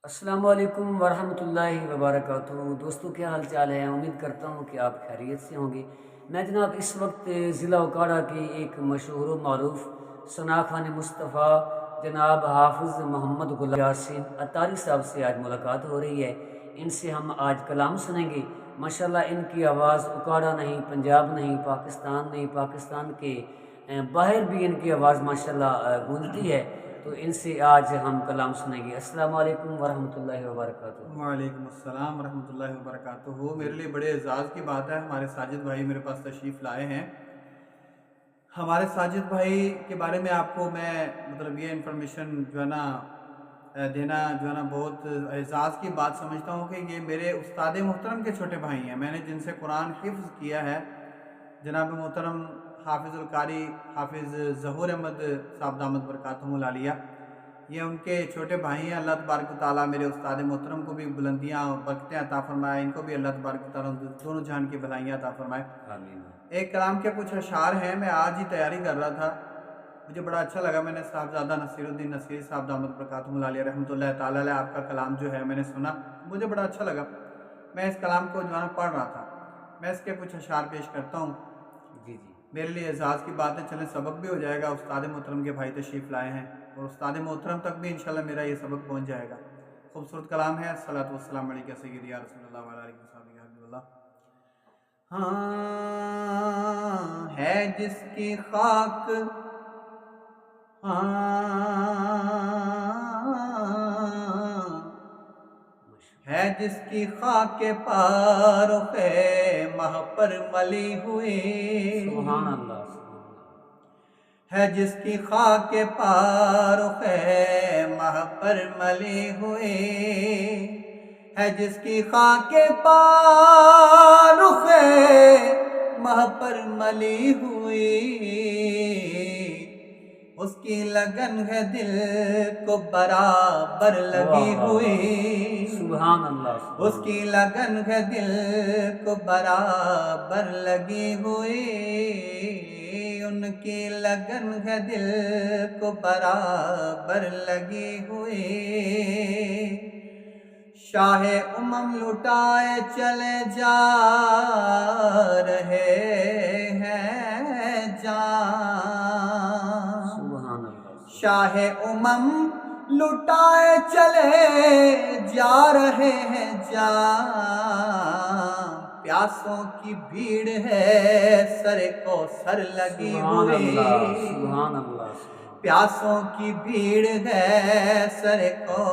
السلام علیکم ورحمۃ اللہ وبرکاتہ۔ دوستو کیا حال چال ہے؟ امید کرتا ہوں کہ آپ خیریت سے ہوں گے۔ میں جناب اس وقت ضلع اوکاڑا کے ایک مشہور و معروف ثناخوان مصطفیٰ جناب حافظ محمد غلام یاسین اتاری صاحب سے آج ملاقات ہو رہی ہے۔ ان سے ہم آج کلام سنیں گے۔ ماشاءاللہ ان کی آواز اوکاڑا نہیں، پنجاب نہیں، پاکستان نہیں، پاکستان کے باہر بھی ان کی آواز ماشاءاللہ گونجتی ہے۔ تو ان سے آج ہم کلام سنیں گے۔ السلام علیکم ورحمۃ اللہ وبرکاتہ۔ وعلیکم السلام ورحمۃ اللہ وبرکاتہ۔ میرے لیے بڑے اعزاز کی بات ہے، ہمارے ساجد بھائی میرے پاس تشریف لائے ہیں۔ ہمارے ساجد بھائی کے بارے میں آپ کو میں یہ انفارمیشن دینا بہت اعزاز کی بات سمجھتا ہوں کہ یہ میرے استاد محترم کے چھوٹے بھائی ہیں۔ میں نے جن سے قرآن حفظ کیا ہے جناب محترم حافظ القاری حافظ ظہور احمد صاحب دامت برکاتہم العالیہ، یہ ان کے چھوٹے بھائی ہیں۔ اللہ تبارک و تعالیٰ میرے استاد محترم کو بھی بلندیاں برکتیں عطا فرمائے، ان کو بھی اللہ تبارک و تعالیٰ دونوں جہان کی بھلائیاں عطا فرمائے۔ آمین۔ ایک کلام کے کچھ اشعار ہیں، میں آج ہی تیاری کر رہا تھا، مجھے بڑا اچھا لگا۔ میں نے صاحبزادہ نصیر الدین نصیر صاحب دامت برکاتہم العالیہ رحمۃ اللہ تعالیٰ علیہ آپ کا کلام جو ہے میں نے سنا، مجھے بڑا اچھا لگا۔ میں اس کلام کو پڑھ رہا تھا، میں اس کے کچھ اشعار پیش کرتا ہوں۔ جی میرے لیے اعزاز کی بات ہے، چلیں سبق بھی ہو جائے گا۔ استاد محترم کے بھائی تشریف لائے ہیں اور استاد محترم تک بھی انشاءاللہ میرا یہ سبق پہنچ جائے گا۔ خوبصورت کلام ہے۔ الصلاۃ والسلام علیکہ سیدی یا رسول اللہ وعلی آلہ وصحبہ حبیب اللہ۔ ہاں ہے جس کی خاک، ہے جس کی خاک پارخ مہ پر ملی ہوئی، سبحان اللہ۔ ہے جس کی خاک پارخ مہ پر ملی ہوئی، ہے جس کی خاک پارخ مہ پر ملی ہوئی، اس کی لگن ہے دل کو برابر لگی ہوئی، سبحان اللہ۔ اس کی لگن ہے دل کو برابر لگی ہوئی، ان کی لگن ہے دل کو برابر لگی ہوئی۔ شاہ امم لٹائے چلے جا رہے ہیں جان، سبحان اللہ۔ شاہ امم لٹائے چلے جا رہے ہیں جان، پیاسوں کی بھیڑ ہے سر کو سر لگی ہوئی، سبحان اللہ۔ پیاسوں کی بھیڑ ہے سر کو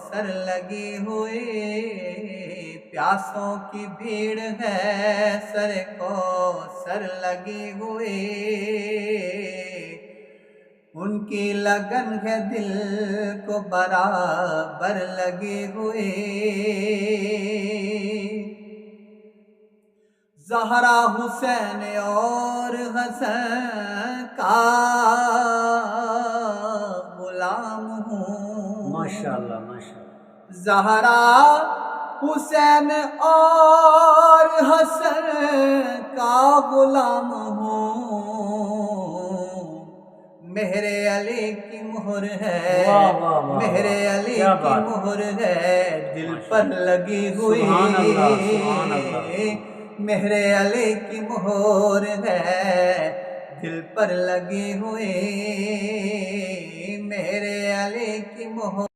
سر لگی ہوئی، پیاسوں کی بھیڑ ہے سر کو سر لگی ہوئی، ان کی لگن ہے دل کو برابر لگی ہوئی۔ زہرا حسین اور حسن کا غلام ہوں، ماشاءاللہ ماشاءاللہ۔ زہرا حسین اور حسن کا غلام ہوں، مہر علی کی مہر ہے، مہر علی کی مہر ہے دل پر لگی ہوئی، مہر علی کی مہر ہے دل پر لگی ہوئی، مہر علی کی مہر